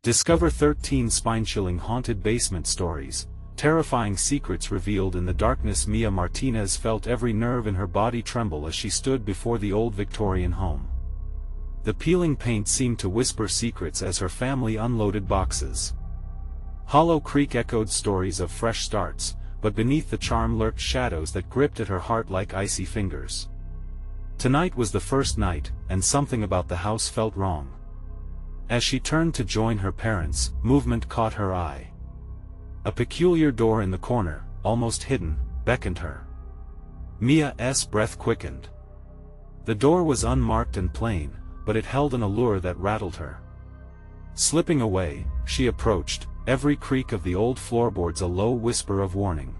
Discover 13 spine-chilling haunted basement stories, terrifying secrets revealed in the darkness. Mia Martinez felt every nerve in her body tremble as she stood before the old Victorian home. The peeling paint seemed to whisper secrets as her family unloaded boxes. Hollow Creek echoed stories of fresh starts, but beneath the charm lurked shadows that gripped at her heart like icy fingers. Tonight was the first night, and something about the house felt wrong. As she turned to join her parents, movement caught her eye. A peculiar door in the corner, almost hidden, beckoned her. Mia's breath quickened. The door was unmarked and plain, but it held an allure that rattled her. Slipping away, she approached, every creak of the old floorboards a low whisper of warning.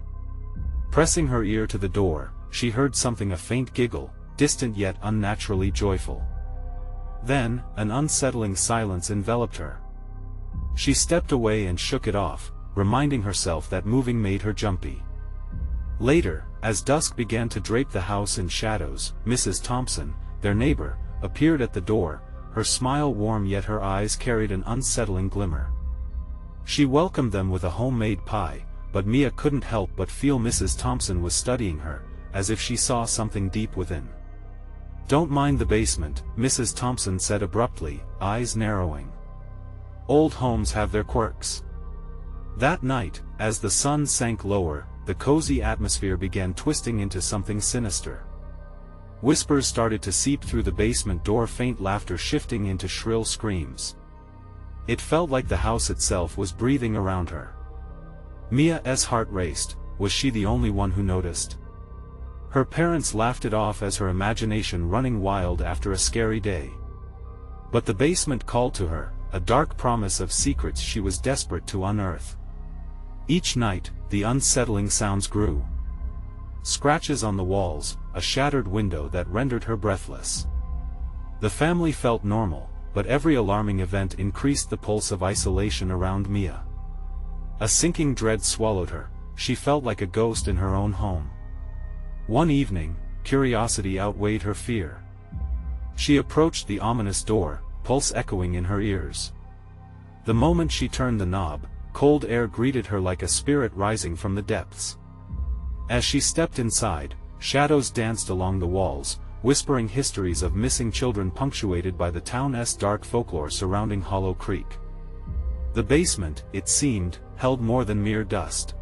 Pressing her ear to the door, she heard something, a faint giggle, distant yet unnaturally joyful. Then, an unsettling silence enveloped her. She stepped away and shook it off, reminding herself that moving made her jumpy. Later, as dusk began to drape the house in shadows, Mrs. Thompson, their neighbor, appeared at the door, her smile warm yet her eyes carried an unsettling glimmer. She welcomed them with a homemade pie, but Mia couldn't help but feel Mrs. Thompson was studying her, as if she saw something deep within. "Don't mind the basement," Mrs. Thompson said abruptly, eyes narrowing. "Old homes have their quirks." That night, as the sun sank lower, the cozy atmosphere began twisting into something sinister. Whispers started to seep through the basement door, faint laughter shifting into shrill screams. It felt like the house itself was breathing around her. Mia's heart raced. Was she the only one who noticed? Her parents laughed it off as her imagination running wild after a scary day. But the basement called to her, a dark promise of secrets she was desperate to unearth. Each night, the unsettling sounds grew. Scratches on the walls, a shattered window that rendered her breathless. The family felt normal, but every alarming event increased the pulse of isolation around Mia. A sinking dread swallowed her. She felt like a ghost in her own home. One evening, curiosity outweighed her fear. She approached the ominous door, pulse echoing in her ears. The moment she turned the knob, cold air greeted her like a spirit rising from the depths. As she stepped inside, shadows danced along the walls, whispering histories of missing children punctuated by the town's dark folklore surrounding Hollow Creek. The basement, it seemed, held more than mere dust.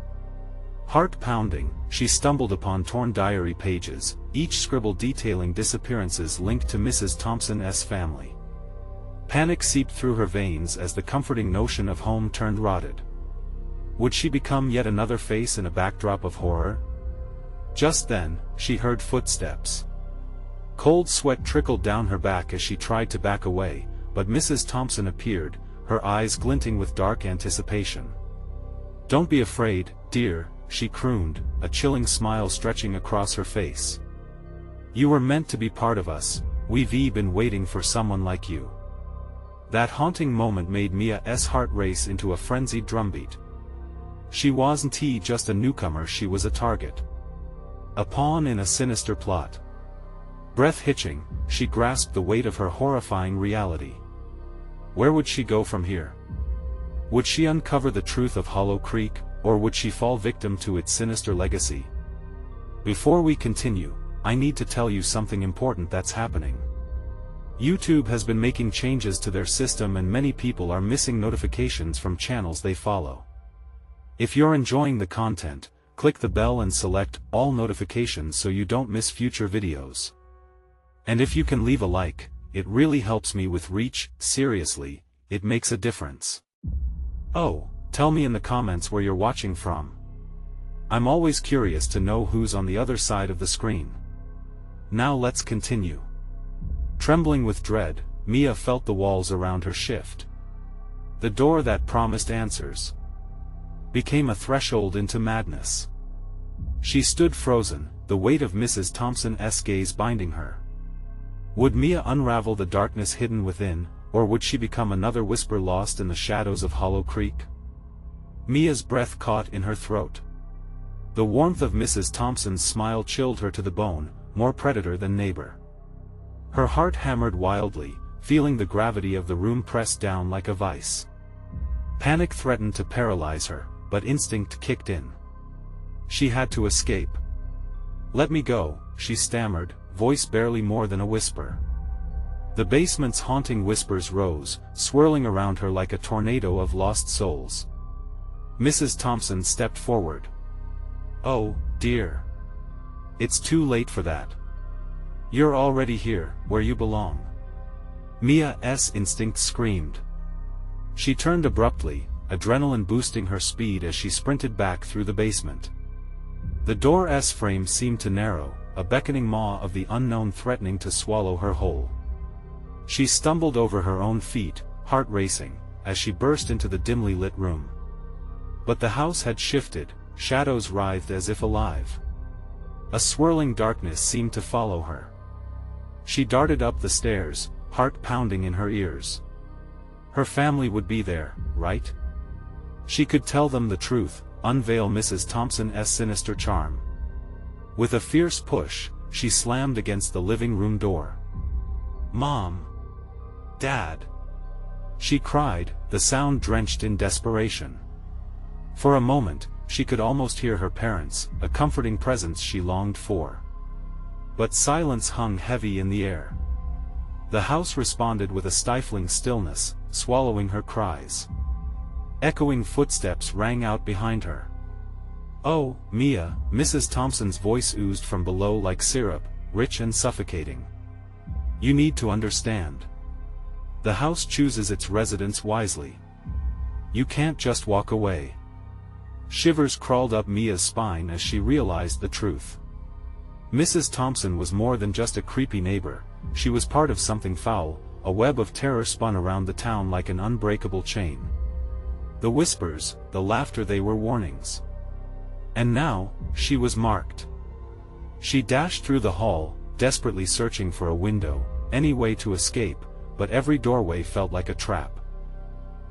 Heart-pounding, she stumbled upon torn diary pages, each scribble detailing disappearances linked to Mrs. Thompson's family. Panic seeped through her veins as the comforting notion of home turned rotted. Would she become yet another face in a backdrop of horror? Just then, she heard footsteps. Cold sweat trickled down her back as she tried to back away, but Mrs. Thompson appeared, her eyes glinting with dark anticipation. "Don't be afraid, dear," she crooned, a chilling smile stretching across her face. "You were meant to be part of us. We've been waiting for someone like you." That haunting moment made Mia's heart race into a frenzied drumbeat. She wasn't just a newcomer, she was a target. A pawn in a sinister plot. Breath hitching, she grasped the weight of her horrifying reality. Where would she go from here? Would she uncover the truth of Hollow Creek, or would she fall victim to its sinister legacy? Before we continue, I need to tell you something important that's happening. YouTube has been making changes to their system and many people are missing notifications from channels they follow. If you're enjoying the content, click the bell and select all notifications so you don't miss future videos. And if you can leave a like, it really helps me with reach. Seriously, it makes a difference. Oh, tell me in the comments where you're watching from. I'm always curious to know who's on the other side of the screen. Now let's continue. Trembling with dread, Mia felt the walls around her shift. The door that promised answers became a threshold into madness. She stood frozen, the weight of Mrs. Thompson's gaze binding her. Would Mia unravel the darkness hidden within, or would she become another whisper lost in the shadows of Hollow Creek? Mia's breath caught in her throat. The warmth of Mrs. Thompson's smile chilled her to the bone, more predator than neighbor. Her heart hammered wildly, feeling the gravity of the room pressed down like a vice. Panic threatened to paralyze her, but instinct kicked in. She had to escape. "Let me go," she stammered, voice barely more than a whisper. The basement's haunting whispers rose, swirling around her like a tornado of lost souls. Mrs. Thompson stepped forward. "Oh, dear. It's too late for that. You're already here, where you belong." Mia's instinct screamed. She turned abruptly, adrenaline boosting her speed as she sprinted back through the basement. The door's frame seemed to narrow, a beckoning maw of the unknown threatening to swallow her whole. She stumbled over her own feet, heart racing, as she burst into the dimly lit room. But the house had shifted, shadows writhed as if alive. A swirling darkness seemed to follow her. She darted up the stairs, heart pounding in her ears. Her family would be there, right? She could tell them the truth, unveil Mrs. Thompson's sinister charm. With a fierce push, she slammed against the living room door. "Mom! Dad!" she cried, the sound drenched in desperation. For a moment, she could almost hear her parents, a comforting presence she longed for. But silence hung heavy in the air. The house responded with a stifling stillness, swallowing her cries. Echoing footsteps rang out behind her. "Oh, Mia," Mrs. Thompson's voice oozed from below like syrup, rich and suffocating. "You need to understand. The house chooses its residents wisely. You can't just walk away." Shivers crawled up Mia's spine as she realized the truth. Mrs. Thompson was more than just a creepy neighbor, she was part of something foul, a web of terror spun around the town like an unbreakable chain. The whispers, the laughter, they were warnings. And now, she was marked. She dashed through the hall, desperately searching for a window, any way to escape, but every doorway felt like a trap.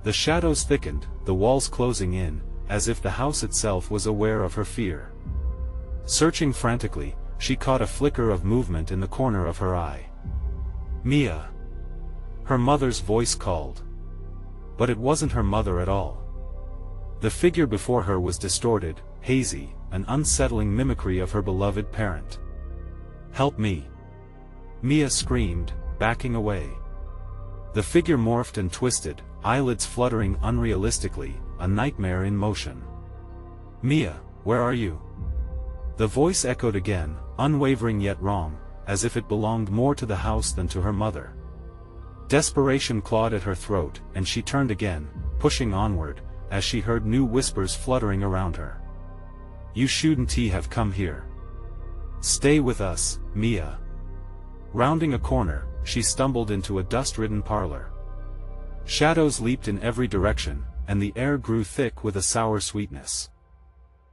The shadows thickened, the walls closing in, as if the house itself was aware of her fear. Searching frantically, she caught a flicker of movement in the corner of her eye. "Mia!" Her mother's voice called. But it wasn't her mother at all. The figure before her was distorted, hazy, an unsettling mimicry of her beloved parent. "Help me!" Mia screamed, backing away. The figure morphed and twisted, eyelids fluttering unrealistically, a nightmare in motion. "Mia, where are you?" The voice echoed again, unwavering yet wrong, as if it belonged more to the house than to her mother. Desperation clawed at her throat, and she turned again, pushing onward, as she heard new whispers fluttering around her. "You shouldn't have come here. Stay with us, Mia." Rounding a corner, she stumbled into a dust-ridden parlor. Shadows leaped in every direction, and the air grew thick with a sour sweetness.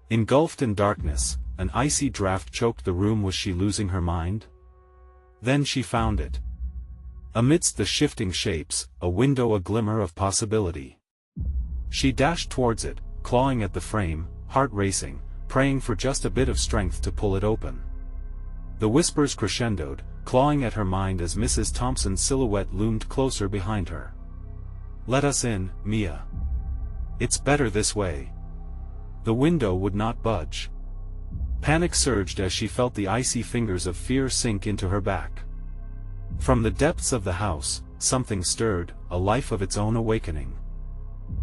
Engulfed in darkness, an icy draft choked the room. Was she losing her mind? Then she found it. Amidst the shifting shapes, a window, a glimmer of possibility. She dashed towards it, clawing at the frame, heart racing, praying for just a bit of strength to pull it open. The whispers crescendoed, clawing at her mind as Mrs. Thompson's silhouette loomed closer behind her. "Let us in, Mia. It's better this way." The window would not budge. Panic surged as she felt the icy fingers of fear sink into her back. From the depths of the house, something stirred, a life of its own awakening.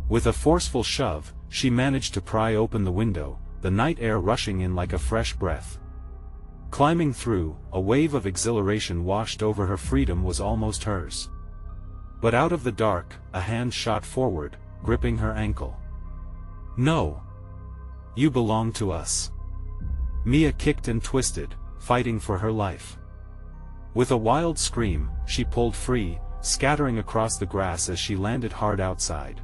With a forceful shove, she managed to pry open the window, the night air rushing in like a fresh breath. Climbing through, a wave of exhilaration washed over her. Freedom was almost hers. But out of the dark, a hand shot forward, gripping her ankle. "No! You belong to us." Mia kicked and twisted, fighting for her life. With a wild scream, she pulled free, scattering across the grass as she landed hard outside.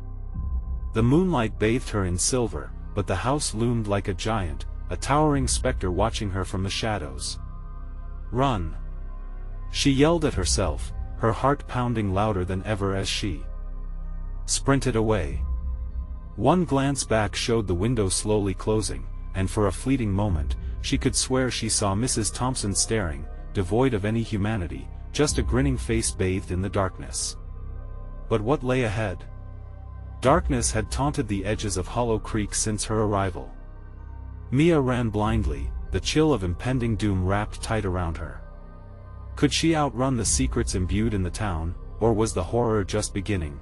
The moonlight bathed her in silver, but the house loomed like a giant, a towering specter watching her from the shadows. "Run!" she yelled at herself, her heart pounding louder than ever as she sprinted away. One glance back showed the window slowly closing, and for a fleeting moment, she could swear she saw Mrs. Thompson staring, devoid of any humanity, just a grinning face bathed in the darkness. But what lay ahead? Darkness had taunted the edges of Hollow Creek since her arrival. Mia ran blindly, the chill of impending doom wrapped tight around her. Could she outrun the secrets imbued in the town, or was the horror just beginning?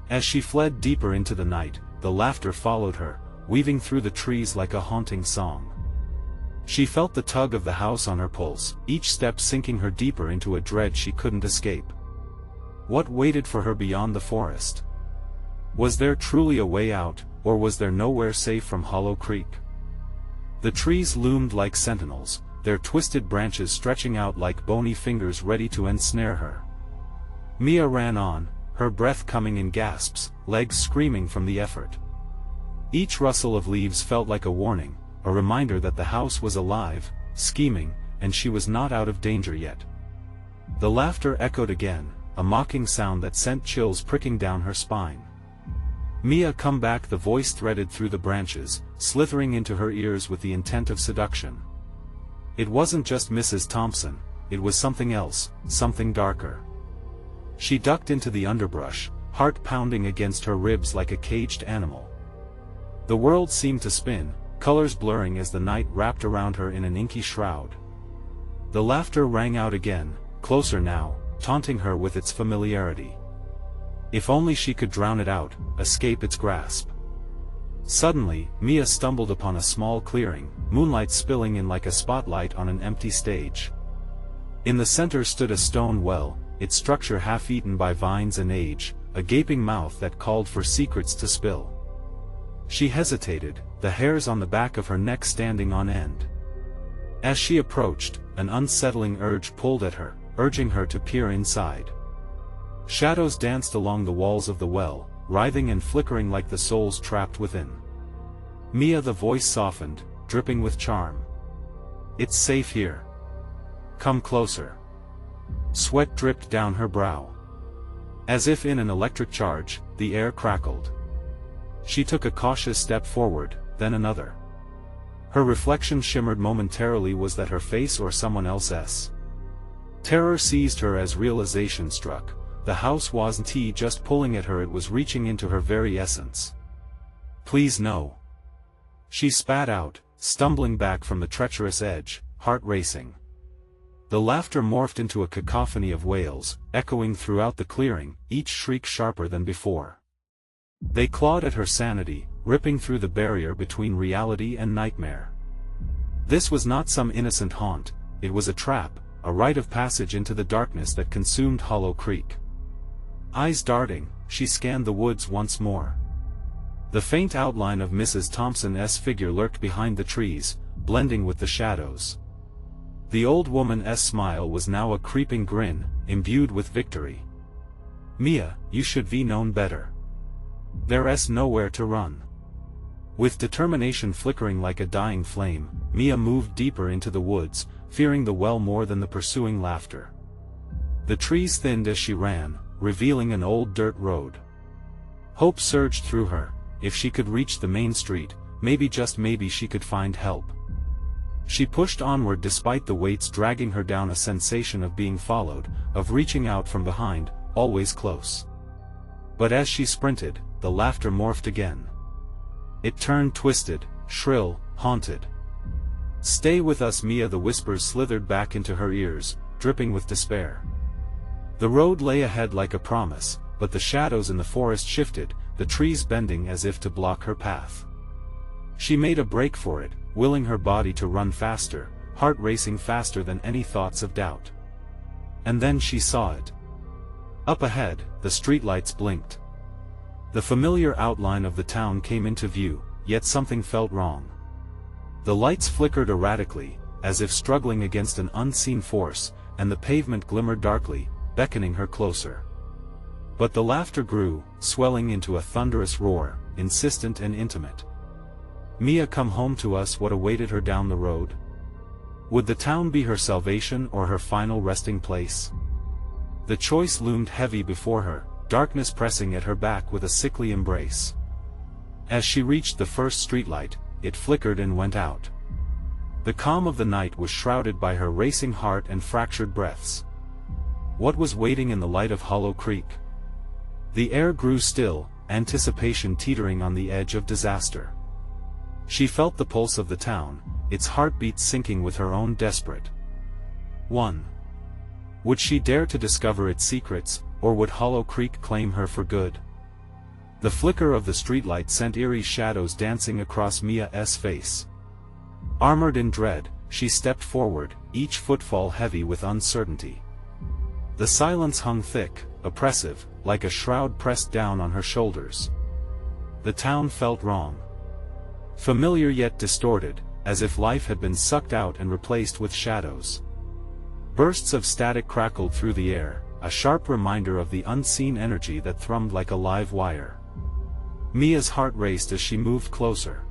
As she fled deeper into the night, the laughter followed her, weaving through the trees like a haunting song. She felt the tug of the house on her pulse, each step sinking her deeper into a dread she couldn't escape. What waited for her beyond the forest? Was there truly a way out, or was there nowhere safe from Hollow Creek? The trees loomed like sentinels, their twisted branches stretching out like bony fingers ready to ensnare her. Mia ran on, her breath coming in gasps, legs screaming from the effort. Each rustle of leaves felt like a warning, a reminder that the house was alive, scheming, and she was not out of danger yet. The laughter echoed again, a mocking sound that sent chills pricking down her spine. "Mia, come back," the voice threaded through the branches, slithering into her ears with the intent of seduction. It wasn't just Mrs. Thompson, it was something else, something darker. She ducked into the underbrush, heart pounding against her ribs like a caged animal. The world seemed to spin, colors blurring as the night wrapped around her in an inky shroud. The laughter rang out again, closer now, taunting her with its familiarity. If only she could drown it out, escape its grasp. Suddenly, Mia stumbled upon a small clearing, moonlight spilling in like a spotlight on an empty stage. In the center stood a stone well, its structure half-eaten by vines and age, a gaping mouth that called for secrets to spill. She hesitated, the hairs on the back of her neck standing on end. As she approached, an unsettling urge pulled at her, urging her to peer inside. Shadows danced along the walls of the well, writhing and flickering like the souls trapped within. "Mia," the voice softened, dripping with charm. "It's safe here. Come closer." Sweat dripped down her brow. As if in an electric charge, the air crackled. She took a cautious step forward, then another. Her reflection shimmered momentarily. Was that her face or someone else's? Terror seized her as realization struck. The house wasn't just pulling at her, it was reaching into her very essence. "Please no." She spat out, stumbling back from the treacherous edge, heart racing. The laughter morphed into a cacophony of wails, echoing throughout the clearing, each shriek sharper than before. They clawed at her sanity, ripping through the barrier between reality and nightmare. This was not some innocent haunt, it was a trap, a rite of passage into the darkness that consumed Hollow Creek. Eyes darting, she scanned the woods once more. The faint outline of Mrs. Thompson's figure lurked behind the trees, blending with the shadows. The old woman's smile was now a creeping grin, imbued with victory. "Mia, you should be known better. There's nowhere to run." With determination flickering like a dying flame, Mia moved deeper into the woods, fearing the well more than the pursuing laughter. The trees thinned as she ran, revealing an old dirt road. Hope surged through her. If she could reach the main street, maybe, just maybe, she could find help. She pushed onward despite the weights dragging her down, a sensation of being followed, of reaching out from behind, always close. But as she sprinted, the laughter morphed again. It turned twisted, shrill, haunted. "Stay with us, Mia," the whispers slithered back into her ears, dripping with despair. The road lay ahead like a promise, but the shadows in the forest shifted, the trees bending as if to block her path. She made a break for it, willing her body to run faster, heart racing faster than any thoughts of doubt. And then she saw it. Up ahead, the streetlights blinked. The familiar outline of the town came into view, yet something felt wrong. The lights flickered erratically, as if struggling against an unseen force, and the pavement glimmered darkly, beckoning her closer. But the laughter grew, swelling into a thunderous roar, insistent and intimate. "Mia, come home to us." What awaited her down the road? Would the town be her salvation or her final resting place? The choice loomed heavy before her, darkness pressing at her back with a sickly embrace. As she reached the first streetlight, it flickered and went out. The calm of the night was shrouded by her racing heart and fractured breaths. What was waiting in the light of Hollow Creek? The air grew still, anticipation teetering on the edge of disaster. She felt the pulse of the town, its heartbeat syncing with her own desperate. 1. Would she dare to discover its secrets, or would Hollow Creek claim her for good? The flicker of the streetlight sent eerie shadows dancing across Mia's face. Armored in dread, she stepped forward, each footfall heavy with uncertainty. The silence hung thick, oppressive, like a shroud pressed down on her shoulders. The town felt wrong. Familiar yet distorted, as if life had been sucked out and replaced with shadows. Bursts of static crackled through the air, a sharp reminder of the unseen energy that thrummed like a live wire. Mia's heart raced as she moved closer.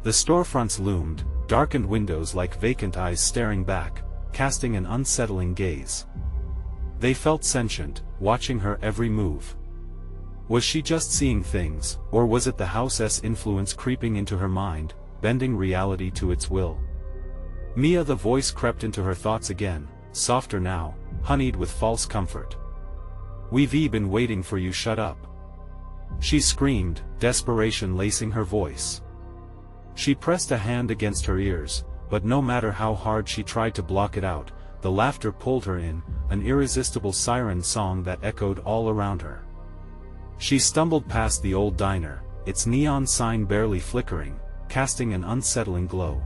The storefronts loomed, darkened windows like vacant eyes staring back, casting an unsettling gaze. They felt sentient, watching her every move. Was she just seeing things, or was it the house's influence creeping into her mind, bending reality to its will? Mia, the voice crept into her thoughts again, softer now, honeyed with false comfort. "We've been waiting for you, shut up," she screamed, desperation lacing her voice. She pressed a hand against her ears, but no matter how hard she tried to block it out, the laughter pulled her in, an irresistible siren song that echoed all around her. She stumbled past the old diner, its neon sign barely flickering, casting an unsettling glow.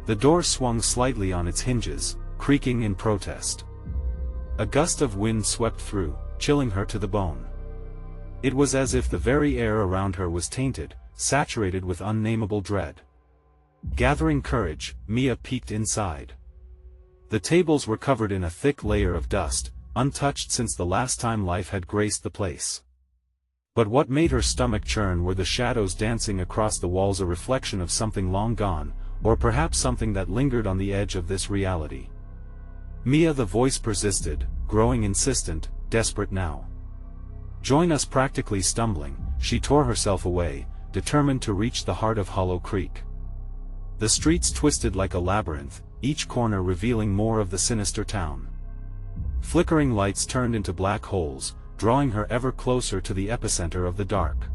The door swung slightly on its hinges, creaking in protest. A gust of wind swept through, chilling her to the bone. It was as if the very air around her was tainted, saturated with unnameable dread. Gathering courage, Mia peeked inside. The tables were covered in a thick layer of dust, untouched since the last time life had graced the place. But what made her stomach churn were the shadows dancing across the walls, a reflection of something long gone, or perhaps something that lingered on the edge of this reality. Mia, the voice persisted, growing insistent, desperate now. "Join us," practically stumbling, she tore herself away, determined to reach the heart of Hollow Creek. The streets twisted like a labyrinth, each corner revealing more of the sinister town. Flickering lights turned into black holes, drawing her ever closer to the epicenter of the dark.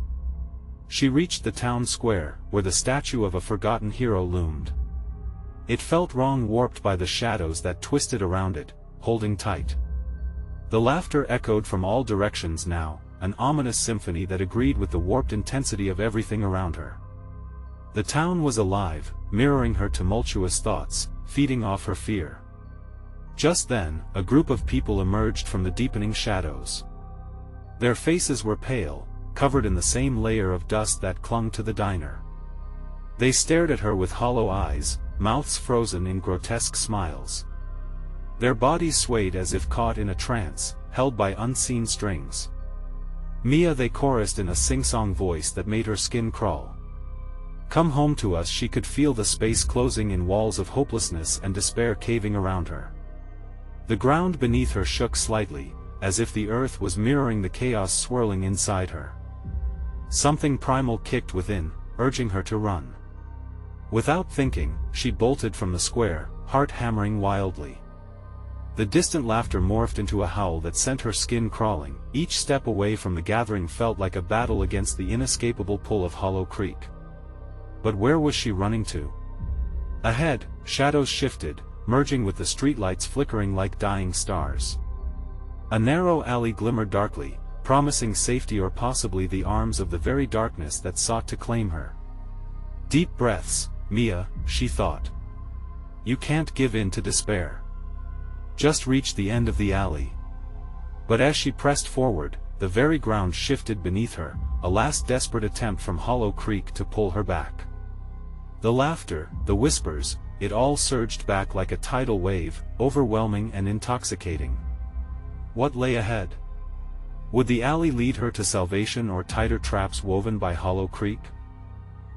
She reached the town square, where the statue of a forgotten hero loomed. It felt wrong, warped by the shadows that twisted around it, holding tight. The laughter echoed from all directions now, an ominous symphony that agreed with the warped intensity of everything around her. The town was alive, mirroring her tumultuous thoughts, feeding off her fear. Just then, a group of people emerged from the deepening shadows. Their faces were pale, covered in the same layer of dust that clung to the diner. They stared at her with hollow eyes, mouths frozen in grotesque smiles. Their bodies swayed as if caught in a trance, held by unseen strings. "Mia," they chorused in a sing-song voice that made her skin crawl. "Come home to us." She could feel the space closing in, walls of hopelessness and despair caving around her. The ground beneath her shook slightly, as if the earth was mirroring the chaos swirling inside her. Something primal kicked within, urging her to run. Without thinking, she bolted from the square, heart hammering wildly. The distant laughter morphed into a howl that sent her skin crawling. Each step away from the gathering felt like a battle against the inescapable pull of Hollow Creek. But where was she running to? Ahead, shadows shifted, merging with the streetlights flickering like dying stars. A narrow alley glimmered darkly, promising safety or possibly the arms of the very darkness that sought to claim her. Deep breaths, "Mia," she thought. "You can't give in to despair. Just reach the end of the alley." But as she pressed forward, the very ground shifted beneath her, a last desperate attempt from Hollow Creek to pull her back. The laughter, the whispers, it all surged back like a tidal wave, overwhelming and intoxicating. What lay ahead? Would the alley lead her to salvation or tighter traps woven by Hollow Creek?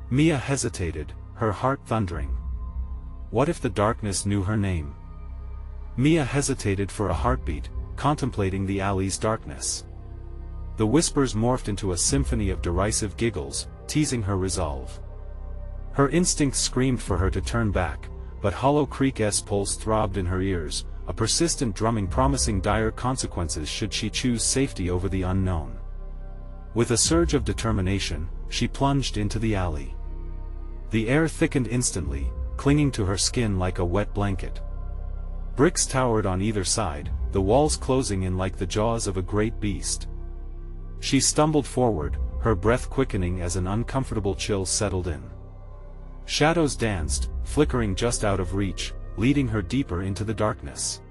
Mia hesitated, her heart thundering. What if the darkness knew her name? Mia hesitated for a heartbeat, contemplating the alley's darkness. The whispers morphed into a symphony of derisive giggles, teasing her resolve. Her instincts screamed for her to turn back, but Hollow Creek's pulse throbbed in her ears, a persistent drumming promising dire consequences should she choose safety over the unknown. With a surge of determination, she plunged into the alley. The air thickened instantly, clinging to her skin like a wet blanket. Bricks towered on either side, the walls closing in like the jaws of a great beast. She stumbled forward, her breath quickening as an uncomfortable chill settled in. Shadows danced, flickering just out of reach, leading her deeper into the darkness.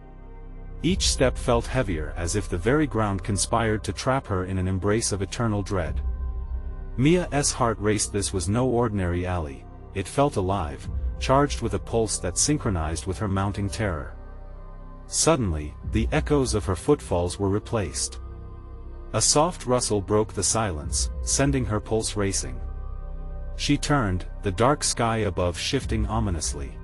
Each step felt heavier, as if the very ground conspired to trap her in an embrace of eternal dread. Mia's heart raced. This was no ordinary alley. It felt alive, charged with a pulse that synchronized with her mounting terror. Suddenly, the echoes of her footfalls were replaced. A soft rustle broke the silence, sending her pulse racing. She turned, the dark sky above shifting ominously.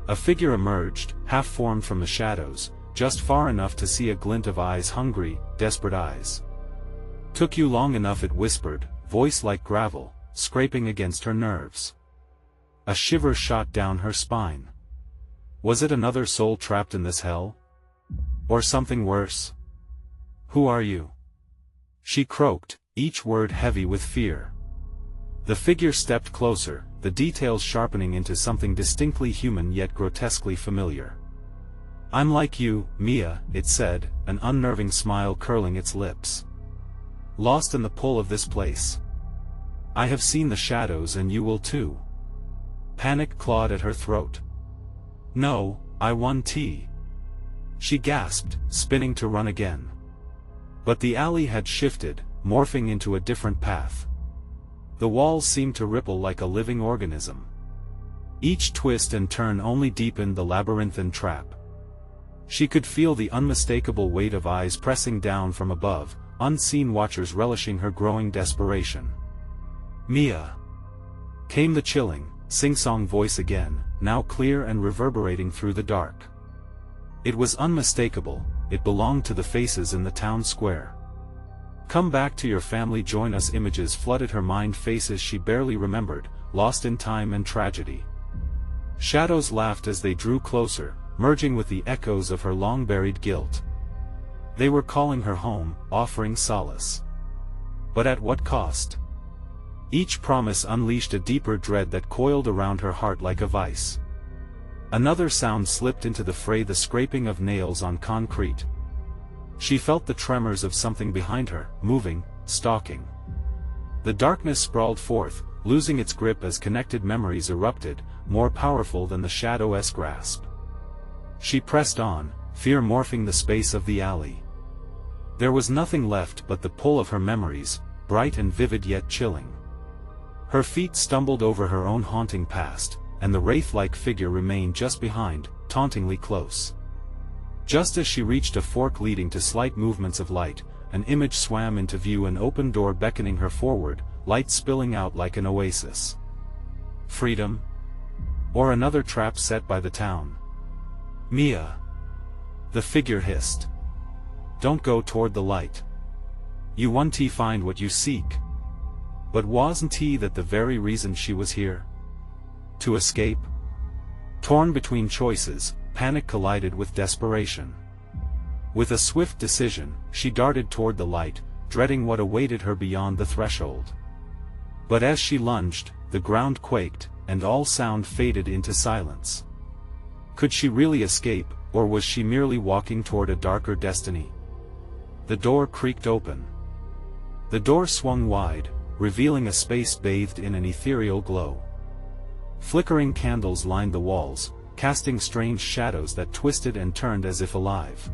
A figure emerged, half-formed from the shadows, just far enough to see a glint of eyes, hungry, desperate eyes. "Took you long enough," it whispered, voice like gravel, scraping against her nerves. A shiver shot down her spine. Was it another soul trapped in this hell? Or something worse? "Who are you?" she croaked, each word heavy with fear. The figure stepped closer, the details sharpening into something distinctly human yet grotesquely familiar. "I'm like you, Mia," it said, an unnerving smile curling its lips. "Lost in the pull of this place. I have seen the shadows, and you will too." Panic clawed at her throat. "No, I want tea," she gasped, spinning to run again. But the alley had shifted, morphing into a different path. The walls seemed to ripple like a living organism. Each twist and turn only deepened the labyrinthine trap. She could feel the unmistakable weight of eyes pressing down from above, unseen watchers relishing her growing desperation. "Mia!" came the chilling, sing-song voice again, now clear and reverberating through the dark. It was unmistakable, it belonged to the faces in the town square. "Come back to your family, join us." Images flooded her mind, faces she barely remembered, lost in time and tragedy. Shadows laughed as they drew closer, merging with the echoes of her long-buried guilt. They were calling her home, offering solace. But at what cost? Each promise unleashed a deeper dread that coiled around her heart like a vice. Another sound slipped into the fray, the scraping of nails on concrete. She felt the tremors of something behind her, moving, stalking. The darkness sprawled forth, losing its grip as connected memories erupted, more powerful than the shadow-esque grasp. She pressed on, fear morphing the space of the alley. There was nothing left but the pull of her memories, bright and vivid yet chilling. Her feet stumbled over her own haunting past, and the wraith-like figure remained just behind, tauntingly close. Just as she reached a fork leading to slight movements of light, an image swam into view, an open door beckoning her forward, light spilling out like an oasis. Freedom? Or another trap set by the town? "Mia!" the figure hissed. "Don't go toward the light. You won't find what you seek." But wasn't that the very reason she was here? To escape? Torn between choices, panic collided with desperation. With a swift decision, she darted toward the light, dreading what awaited her beyond the threshold. But as she lunged, the ground quaked, and all sound faded into silence. Could she really escape, or was she merely walking toward a darker destiny? The door creaked open. The door swung wide, revealing a space bathed in an ethereal glow. Flickering candles lined the walls, casting strange shadows that twisted and turned as if alive.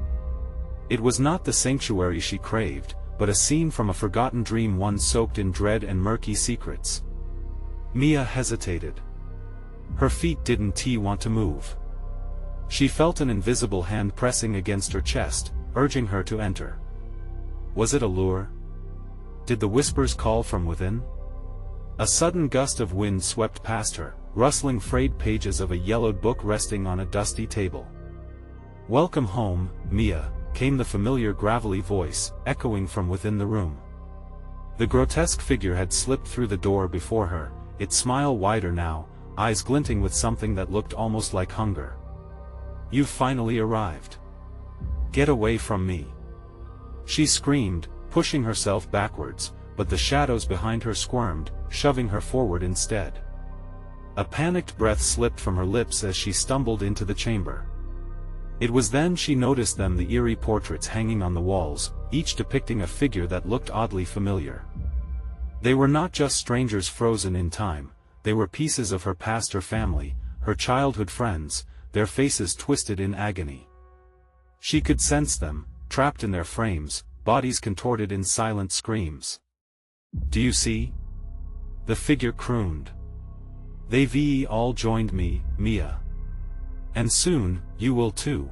It was not the sanctuary she craved, but a scene from a forgotten dream, one soaked in dread and murky secrets. Mia hesitated. Her feet didn't want to move. She felt an invisible hand pressing against her chest, urging her to enter. Was it a lure? Did the whispers call from within? A sudden gust of wind swept past her, rustling frayed pages of a yellowed book resting on a dusty table. "Welcome home, Mia," came the familiar gravelly voice, echoing from within the room. The grotesque figure had slipped through the door before her, its smile wider now, eyes glinting with something that looked almost like hunger. "You've finally arrived. Get away from me!" she screamed, pushing herself backwards, but the shadows behind her squirmed, shoving her forward instead. A panicked breath slipped from her lips as she stumbled into the chamber. It was then she noticed the eerie portraits hanging on the walls, each depicting a figure that looked oddly familiar. They were not just strangers frozen in time, they were pieces of her past, her family, her childhood friends, their faces twisted in agony. She could sense them, trapped in their frames, bodies contorted in silent screams. "Do you see?" the figure crooned. "They've all joined me, Mia. And soon, you will too.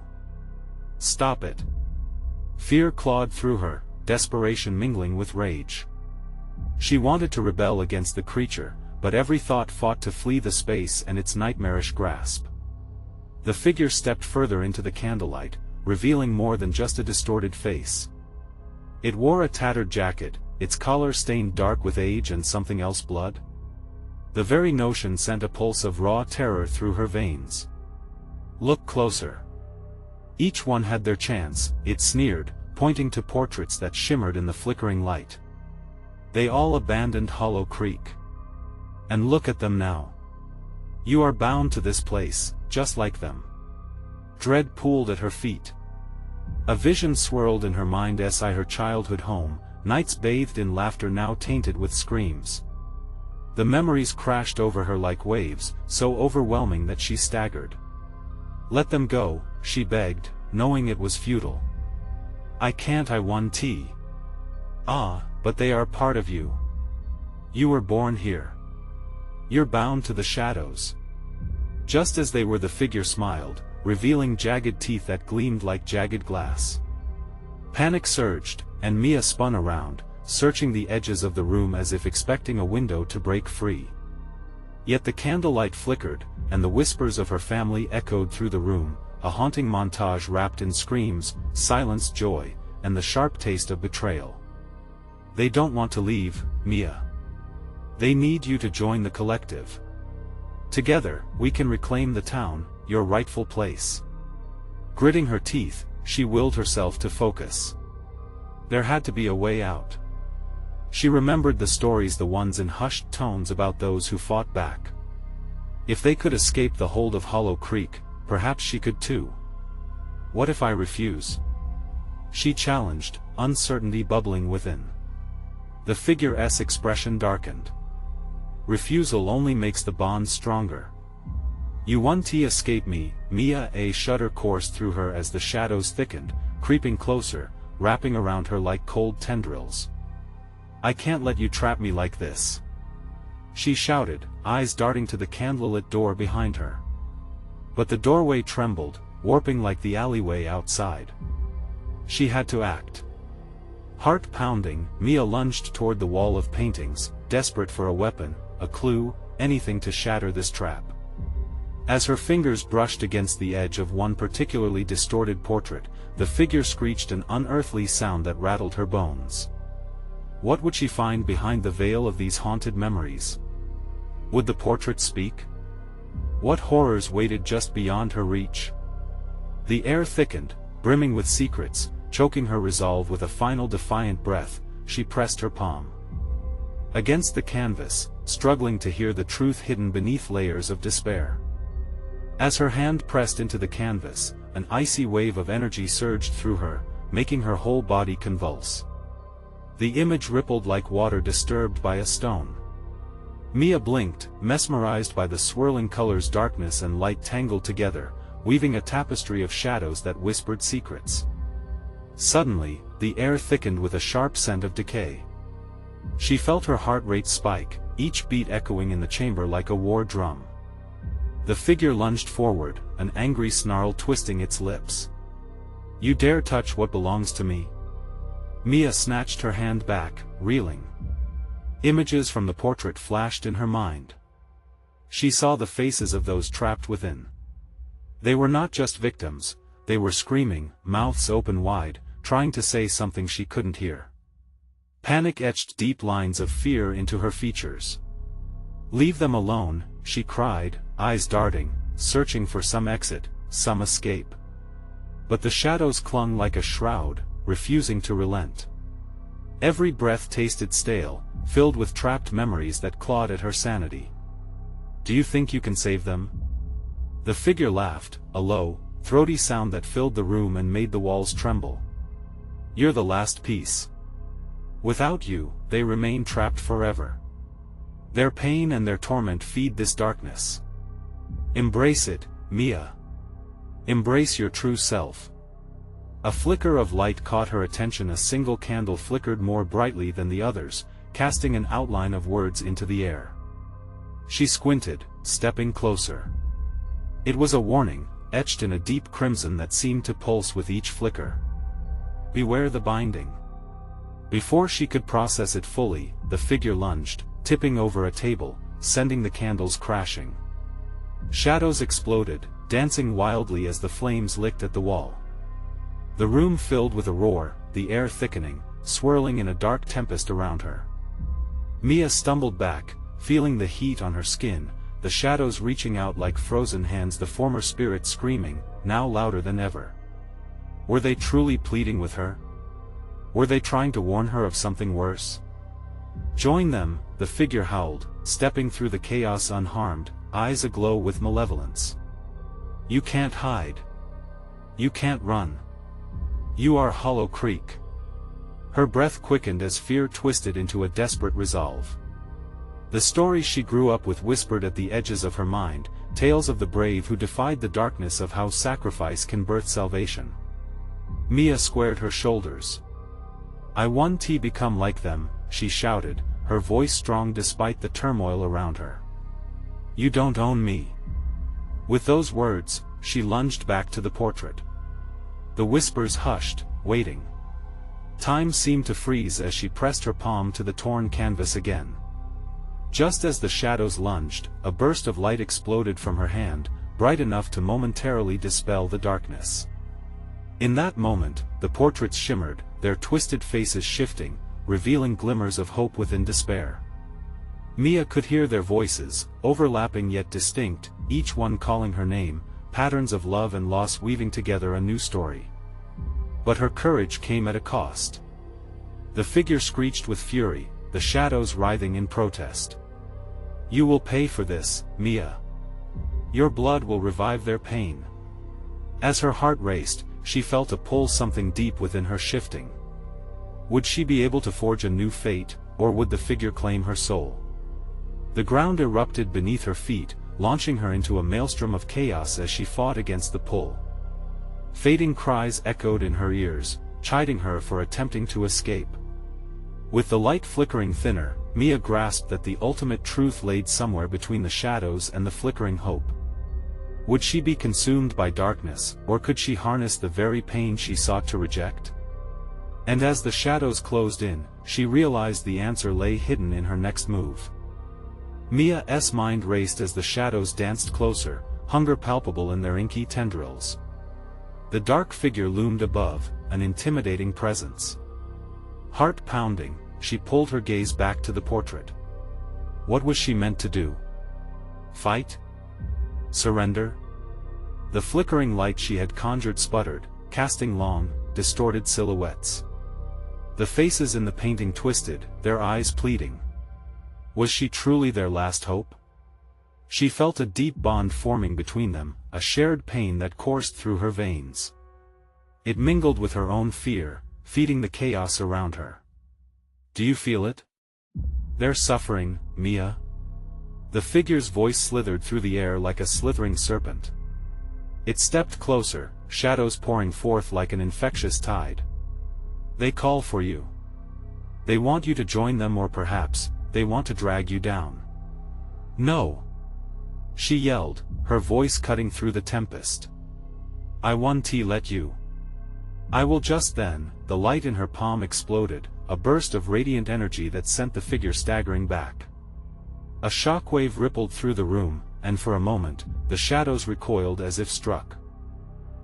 Stop it." Fear clawed through her, desperation mingling with rage. She wanted to rebel against the creature, but every thought fought to flee the space and its nightmarish grasp. The figure stepped further into the candlelight, revealing more than just a distorted face. It wore a tattered jacket, its collar stained dark with age and something else, blood. The very notion sent a pulse of raw terror through her veins. "Look closer." Each one had their chance, it sneered, pointing to portraits that shimmered in the flickering light. "They all abandoned Hollow Creek. And look at them now. You are bound to this place, just like them." Dread pooled at her feet. A vision swirled in her mind, her childhood home, nights bathed in laughter now tainted with screams. The memories crashed over her like waves, so overwhelming that she staggered. "Let them go," she begged, knowing it was futile. "I can't, I want tea." "Ah, but they are part of you. You were born here. You're bound to the shadows." Just as they were, the figure smiled, revealing jagged teeth that gleamed like jagged glass. Panic surged, and Mia spun around, searching the edges of the room as if expecting a window to break free. Yet the candlelight flickered, and the whispers of her family echoed through the room, a haunting montage wrapped in screams, silenced joy, and the sharp taste of betrayal. "They don't want to leave, Mia. They need you to join the collective. Together, we can reclaim the town, your rightful place." Gritting her teeth, she willed herself to focus. There had to be a way out. She remembered the stories, the ones in hushed tones about those who fought back. If they could escape the hold of Hollow Creek, perhaps she could too. "What if I refuse?" she challenged, uncertainty bubbling within. The figure's expression darkened. "Refusal only makes the bond stronger. You want to escape me, Mia." A shudder coursed through her as the shadows thickened, creeping closer, wrapping around her like cold tendrils. "I can't let you trap me like this," she shouted, eyes darting to the candlelit door behind her. But the doorway trembled, warping like the alleyway outside. She had to act. Heart pounding, Mia lunged toward the wall of paintings, desperate for a weapon, a clue, anything to shatter this trap. As her fingers brushed against the edge of one particularly distorted portrait, the figure screeched an unearthly sound that rattled her bones. What would she find behind the veil of these haunted memories? Would the portrait speak? What horrors waited just beyond her reach? The air thickened, brimming with secrets, choking her resolve. With a final defiant breath, she pressed her palm against the canvas, struggling to hear the truth hidden beneath layers of despair. As her hand pressed into the canvas, an icy wave of energy surged through her, making her whole body convulse. The image rippled like water disturbed by a stone. Mia blinked, mesmerized by the swirling colors. Darkness and light tangled together, weaving a tapestry of shadows that whispered secrets. Suddenly, the air thickened with a sharp scent of decay. She felt her heart rate spike, each beat echoing in the chamber like a war drum. The figure lunged forward, an angry snarl twisting its lips. "You dare touch what belongs to me?" Mia snatched her hand back, reeling. Images from the portrait flashed in her mind. She saw the faces of those trapped within. They were not just victims, they were screaming, mouths open wide, trying to say something she couldn't hear. Panic etched deep lines of fear into her features. "Leave them alone," she cried, eyes darting, searching for some exit, some escape. But the shadows clung like a shroud, refusing to relent. Every breath tasted stale, filled with trapped memories that clawed at her sanity. "Do you think you can save them?" The figure laughed, a low, throaty sound that filled the room and made the walls tremble. "You're the last piece. Without you, they remain trapped forever. Their pain and their torment feed this darkness. Embrace it, Mia. Embrace your true self." A flicker of light caught her attention. A single candle flickered more brightly than the others, casting an outline of words into the air. She squinted, stepping closer. It was a warning, etched in a deep crimson that seemed to pulse with each flicker. "Beware the binding." Before she could process it fully, the figure lunged, tipping over a table, sending the candles crashing. Shadows exploded, dancing wildly as the flames licked at the wall. The room filled with a roar, the air thickening, swirling in a dark tempest around her. Mia stumbled back, feeling the heat on her skin, the shadows reaching out like frozen hands, the former spirit screaming, now louder than ever. Were they truly pleading with her? Were they trying to warn her of something worse? "Join them," the figure howled, stepping through the chaos unharmed, eyes aglow with malevolence. "You can't hide. You can't run. You are Hollow Creek." Her breath quickened as fear twisted into a desperate resolve. The stories she grew up with whispered at the edges of her mind, tales of the brave who defied the darkness, of how sacrifice can birth salvation. Mia squared her shoulders. "I want to become like them," she shouted, her voice strong despite the turmoil around her. "You don't own me." With those words, she lunged back to the portrait. The whispers hushed, waiting. Time seemed to freeze as she pressed her palm to the torn canvas again. Just as the shadows lunged, a burst of light exploded from her hand, bright enough to momentarily dispel the darkness. In that moment, the portraits shimmered, their twisted faces shifting, revealing glimmers of hope within despair. Mia could hear their voices, overlapping yet distinct, each one calling her name, patterns of love and loss weaving together a new story. But her courage came at a cost. The figure screeched with fury, the shadows writhing in protest. "You will pay for this, Mia. Your blood will revive their pain." As her heart raced, she felt a pull, something deep within her shifting. Would she be able to forge a new fate, or would the figure claim her soul? The ground erupted beneath her feet, launching her into a maelstrom of chaos as she fought against the pull. Fading cries echoed in her ears, chiding her for attempting to escape. With the light flickering thinner, Mia grasped that the ultimate truth laid somewhere between the shadows and the flickering hope. Would she be consumed by darkness, or could she harness the very pain she sought to reject? And as the shadows closed in, she realized the answer lay hidden in her next move. Mia's mind raced as the shadows danced closer, hunger palpable in their inky tendrils. The dark figure loomed above, an intimidating presence. Heart pounding, she pulled her gaze back to the portrait. What was she meant to do? Fight? Surrender? The flickering light she had conjured sputtered, casting long, distorted silhouettes. The faces in the painting twisted, their eyes pleading. Was she truly their last hope? She felt a deep bond forming between them, a shared pain that coursed through her veins. It mingled with her own fear, feeding the chaos around her. Do you feel it? Their suffering, Mia? The figure's voice slithered through the air like a slithering serpent. It stepped closer, shadows pouring forth like an infectious tide. They call for you. They want you to join them, or perhaps, they want to drag you down. No! She yelled, her voice cutting through the tempest. I want to let you. I will. Just then, the light in her palm exploded, a burst of radiant energy that sent the figure staggering back. A shockwave rippled through the room, and for a moment, the shadows recoiled as if struck.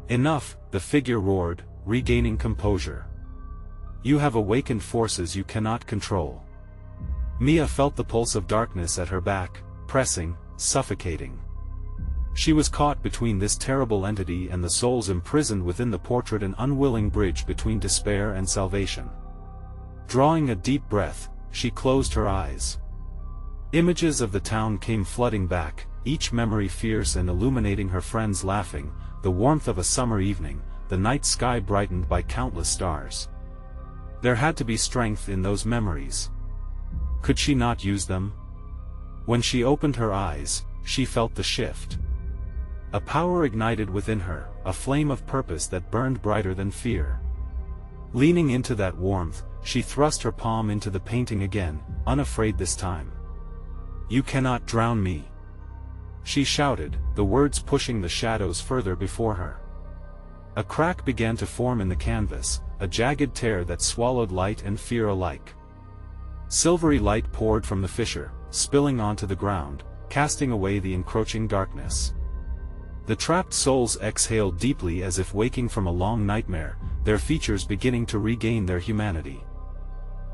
Enough, the figure roared, regaining composure. You have awakened forces you cannot control. Mia felt the pulse of darkness at her back, pressing, suffocating. She was caught between this terrible entity and the souls imprisoned within the portrait, an unwilling bridge between despair and salvation. Drawing a deep breath, she closed her eyes. Images of the town came flooding back, each memory fierce and illuminating: her friends laughing, the warmth of a summer evening, the night sky brightened by countless stars. There had to be strength in those memories. Could she not use them? When she opened her eyes, she felt the shift. A power ignited within her, a flame of purpose that burned brighter than fear. Leaning into that warmth, she thrust her palm into the painting again, unafraid this time. "You cannot drown me," she shouted, the words pushing the shadows further before her. A crack began to form in the canvas, a jagged tear that swallowed light and fear alike. Silvery light poured from the fissure, spilling onto the ground, casting away the encroaching darkness. The trapped souls exhaled deeply as if waking from a long nightmare, their features beginning to regain their humanity.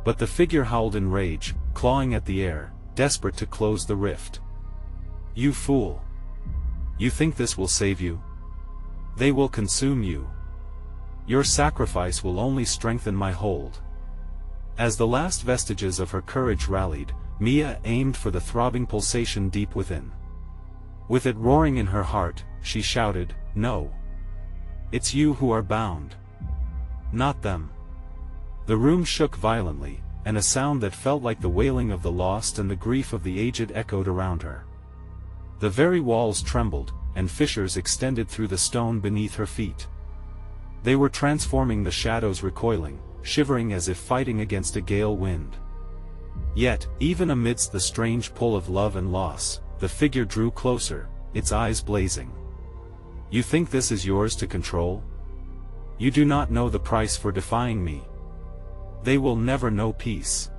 But the figure howled in rage, clawing at the air, desperate to close the rift. "You fool! You think this will save you? They will consume you. Your sacrifice will only strengthen my hold." As the last vestiges of her courage rallied, Mia aimed for the throbbing pulsation deep within. With it roaring in her heart, she shouted, "No! It's you who are bound. Not them." The room shook violently, and a sound that felt like the wailing of the lost and the grief of the aged echoed around her. The very walls trembled, and fissures extended through the stone beneath her feet. They were transforming, the shadows recoiling, shivering as if fighting against a gale wind. Yet, even amidst the strange pull of love and loss, the figure drew closer, its eyes blazing. "You think this is yours to control? You do not know the price for defying me. They will never know peace."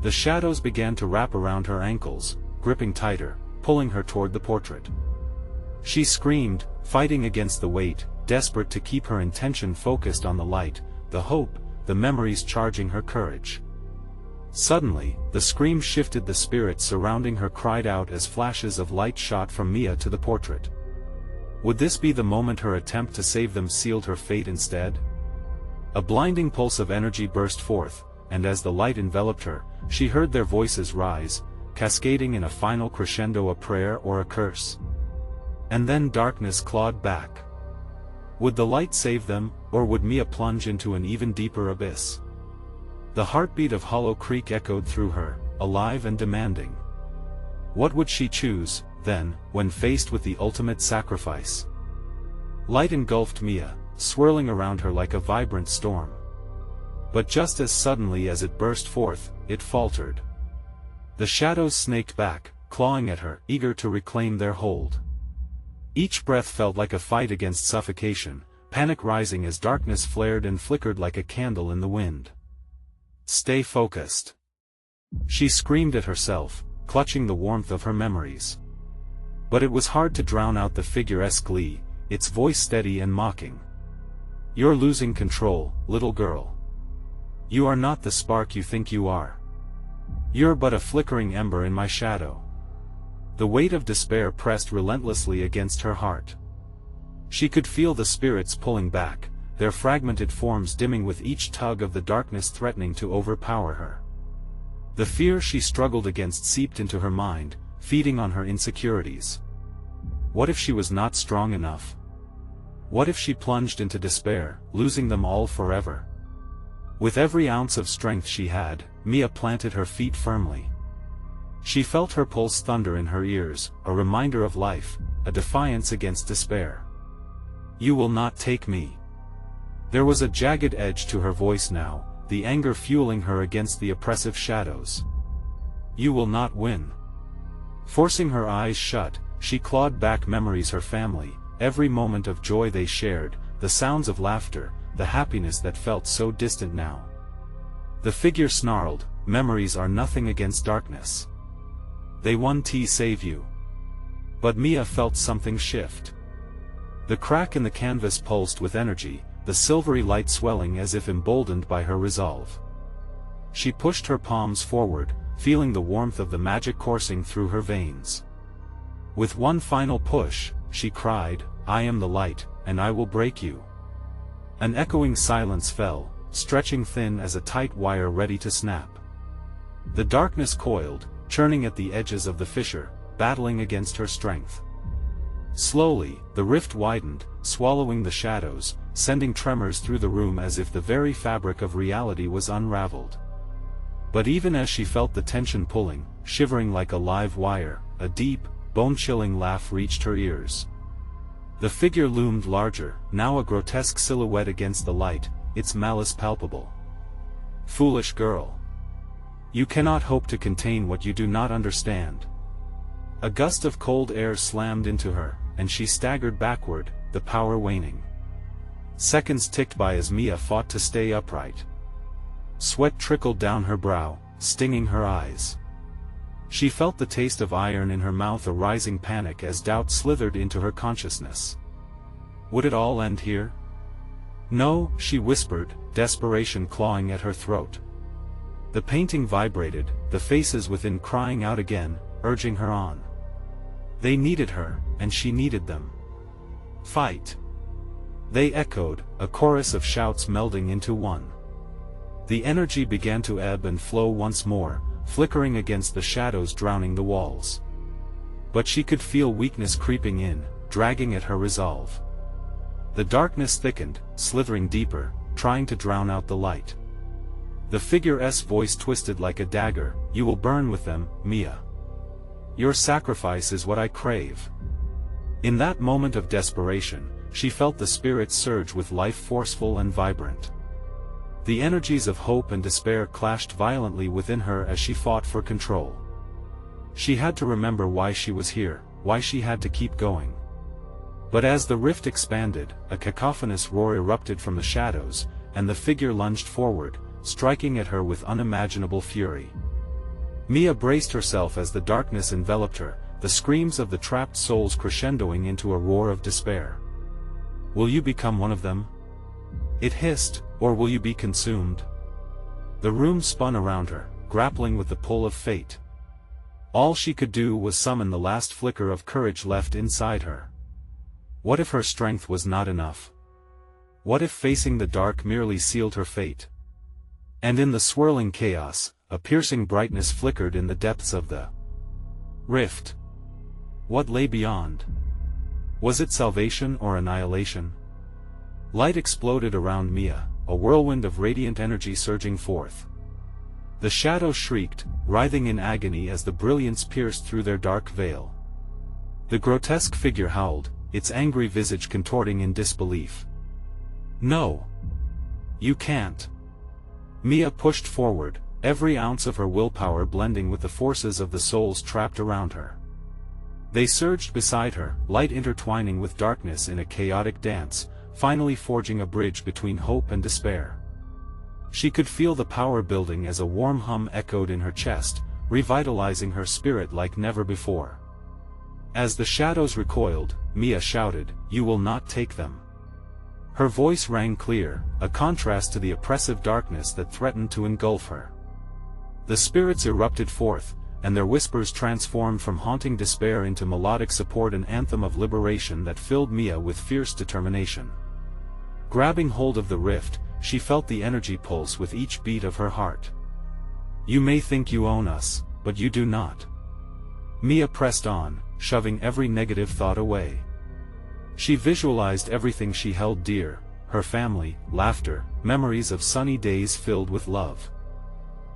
The shadows began to wrap around her ankles, gripping tighter, pulling her toward the portrait. She screamed, fighting against the weight, desperate to keep her intention focused on the light, the hope, the memories charging her courage. Suddenly, the scream shifted. The spirits surrounding her cried out as flashes of light shot from Mia to the portrait. Would this be the moment her attempt to save them sealed her fate instead? A blinding pulse of energy burst forth, and as the light enveloped her, she heard their voices rise, cascading in a final crescendo, a prayer or a curse. And then darkness clawed back. Would the light save them, or would Mia plunge into an even deeper abyss? The heartbeat of Hollow Creek echoed through her, alive and demanding. What would she choose, then, when faced with the ultimate sacrifice? Light engulfed Mia, swirling around her like a vibrant storm. But just as suddenly as it burst forth, it faltered. The shadows snaked back, clawing at her, eager to reclaim their hold. Each breath felt like a fight against suffocation, panic rising as darkness flared and flickered like a candle in the wind. "Stay focused," she screamed at herself, clutching the warmth of her memories. But it was hard to drown out the figure's glee, its voice steady and mocking. "You're losing control, little girl. You are not the spark you think you are. You're but a flickering ember in my shadow." The weight of despair pressed relentlessly against her heart. She could feel the spirits pulling back, their fragmented forms dimming with each tug of the darkness threatening to overpower her. The fear she struggled against seeped into her mind, feeding on her insecurities. What if she was not strong enough? What if she plunged into despair, losing them all forever? With every ounce of strength she had, Mia planted her feet firmly. She felt her pulse thunder in her ears, a reminder of life, a defiance against despair. "You will not take me." There was a jagged edge to her voice now, the anger fueling her against the oppressive shadows. "You will not win." Forcing her eyes shut, she clawed back memories, her family, every moment of joy they shared, the sounds of laughter, the happiness that felt so distant now. The figure snarled, "Memories are nothing against darkness. They won't save you." But Mia felt something shift. The crack in the canvas pulsed with energy, the silvery light swelling as if emboldened by her resolve. She pushed her palms forward, feeling the warmth of the magic coursing through her veins. With one final push, she cried, "I am the light, and I will break you." An echoing silence fell, stretching thin as a tight wire ready to snap. The darkness coiled, churning at the edges of the fissure, battling against her strength. Slowly, the rift widened, swallowing the shadows, sending tremors through the room as if the very fabric of reality was unraveled. But even as she felt the tension pulling, shivering like a live wire, a deep, bone-chilling laugh reached her ears. The figure loomed larger, now a grotesque silhouette against the light, its malice palpable. "Foolish girl. You cannot hope to contain what you do not understand." A gust of cold air slammed into her, and she staggered backward, the power waning. Seconds ticked by as Mia fought to stay upright. Sweat trickled down her brow, stinging her eyes. She felt the taste of iron in her mouth, a rising panic as doubt slithered into her consciousness. Would it all end here? No, she whispered, desperation clawing at her throat. The painting vibrated, the faces within crying out again, urging her on. They needed her, and she needed them. "Fight!" They echoed, a chorus of shouts melding into one. The energy began to ebb and flow once more, flickering against the shadows, drowning the walls. But she could feel weakness creeping in, dragging at her resolve. The darkness thickened, slithering deeper, trying to drown out the light. The figure's voice twisted like a dagger, "You will burn with them, Mia. Your sacrifice is what I crave." In that moment of desperation, she felt the spirit surge with life, forceful and vibrant. The energies of hope and despair clashed violently within her as she fought for control. She had to remember why she was here, why she had to keep going. But as the rift expanded, a cacophonous roar erupted from the shadows, and the figure lunged forward, striking at her with unimaginable fury. Mia braced herself as the darkness enveloped her, the screams of the trapped souls crescendoing into a roar of despair. "Will you become one of them?" it hissed, "or will you be consumed?" The room spun around her, grappling with the pull of fate. All she could do was summon the last flicker of courage left inside her. What if her strength was not enough? What if facing the dark merely sealed her fate? And in the swirling chaos, a piercing brightness flickered in the depths of the rift. What lay beyond? Was it salvation or annihilation? Light exploded around Mia, a whirlwind of radiant energy surging forth. The shadows shrieked, writhing in agony as the brilliance pierced through their dark veil. The grotesque figure howled, its angry visage contorting in disbelief. "No! You can't!" Mia pushed forward, every ounce of her willpower blending with the forces of the souls trapped around her. They surged beside her, light intertwining with darkness in a chaotic dance, finally forging a bridge between hope and despair. She could feel the power building as a warm hum echoed in her chest, revitalizing her spirit like never before. As the shadows recoiled, Mia shouted, "You will not take them." Her voice rang clear, a contrast to the oppressive darkness that threatened to engulf her. The spirits erupted forth, and their whispers transformed from haunting despair into melodic support, an anthem of liberation that filled Mia with fierce determination. Grabbing hold of the rift, she felt the energy pulse with each beat of her heart. "You may think you own us, but you do not." Mia pressed on, shoving every negative thought away. She visualized everything she held dear, her family, laughter, memories of sunny days filled with love.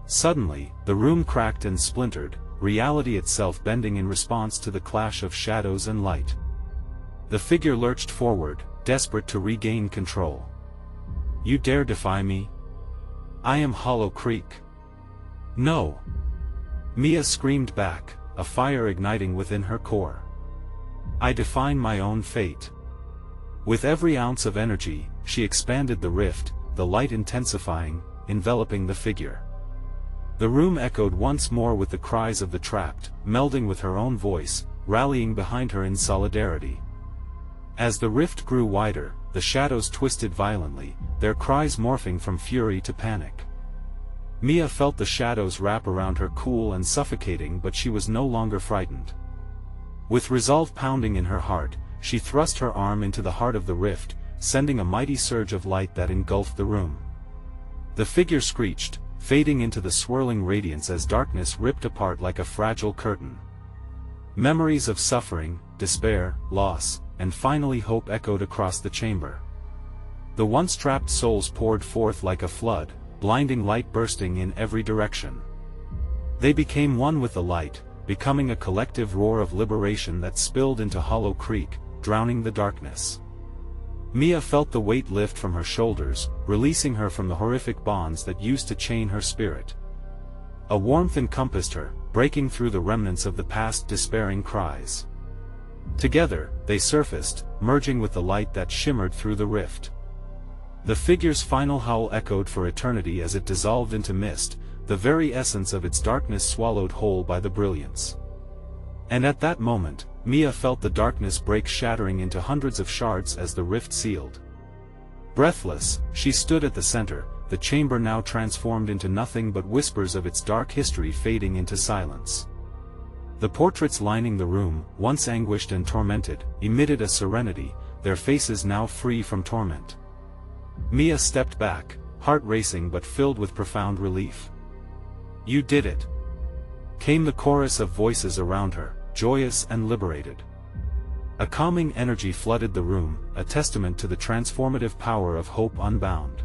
Suddenly, the room cracked and splintered, reality itself bending in response to the clash of shadows and light. The figure lurched forward, desperate to regain control. "You dare defy me? I am Hollow Creek." "No!" Mia screamed back, a fire igniting within her core. "I define my own fate." With every ounce of energy, she expanded the rift, the light intensifying, enveloping the figure. The room echoed once more with the cries of the trapped, melding with her own voice, rallying behind her in solidarity. As the rift grew wider, the shadows twisted violently, their cries morphing from fury to panic. Mia felt the shadows wrap around her, cool and suffocating, but she was no longer frightened. With resolve pounding in her heart, she thrust her arm into the heart of the rift, sending a mighty surge of light that engulfed the room. The figure screeched, fading into the swirling radiance as darkness ripped apart like a fragile curtain. Memories of suffering, despair, loss, and finally hope echoed across the chamber. The once trapped souls poured forth like a flood, blinding light bursting in every direction. They became one with the light, becoming a collective roar of liberation that spilled into Hollow Creek, drowning the darkness. Mia felt the weight lift from her shoulders, releasing her from the horrific bonds that used to chain her spirit. A warmth encompassed her, breaking through the remnants of the past despairing cries. Together, they surfaced, merging with the light that shimmered through the rift. The figure's final howl echoed for eternity as it dissolved into mist, the very essence of its darkness swallowed whole by the brilliance. And at that moment, Mia felt the darkness break, shattering into hundreds of shards as the rift sealed. Breathless, she stood at the center, the chamber now transformed into nothing but whispers of its dark history fading into silence. The portraits lining the room, once anguished and tormented, emitted a serenity, their faces now free from torment. Mia stepped back, heart racing but filled with profound relief. "You did it!" came the chorus of voices around her, joyous and liberated. A calming energy flooded the room, a testament to the transformative power of hope unbound.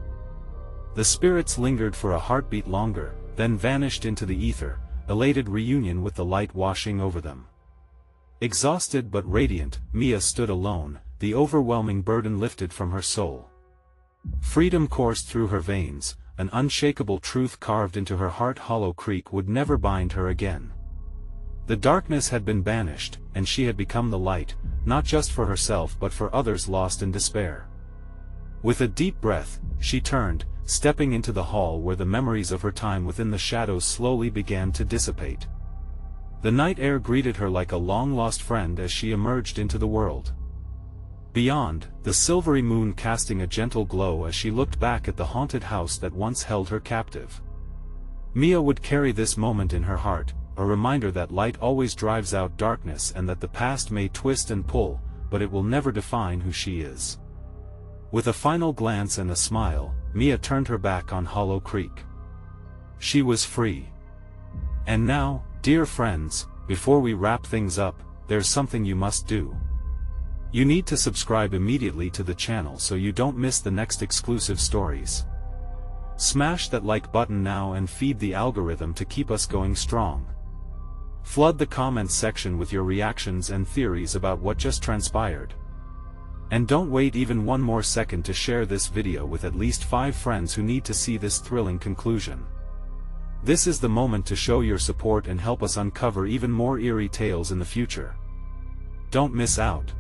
The spirits lingered for a heartbeat longer, then vanished into the ether, elated reunion with the light washing over them. Exhausted but radiant, Mia stood alone, the overwhelming burden lifted from her soul. Freedom coursed through her veins, an unshakable truth carved into her heart. Hollow Creek would never bind her again. The darkness had been banished, and she had become the light, not just for herself but for others lost in despair. With a deep breath, she turned, stepping into the hall where the memories of her time within the shadows slowly began to dissipate. The night air greeted her like a long-lost friend as she emerged into the world. Beyond, the silvery moon casting a gentle glow as she looked back at the haunted house that once held her captive. Mia would carry this moment in her heart, a reminder that light always drives out darkness and that the past may twist and pull, but it will never define who she is. With a final glance and a smile, Mia turned her back on Hollow Creek. She was free. And now, dear friends, before we wrap things up, there's something you must do. You need to subscribe immediately to the channel so you don't miss the next exclusive stories. Smash that like button now and feed the algorithm to keep us going strong. Flood the comments section with your reactions and theories about what just transpired. And don't wait even one more second to share this video with at least 5 friends who need to see this thrilling conclusion. This is the moment to show your support and help us uncover even more eerie tales in the future. Don't miss out.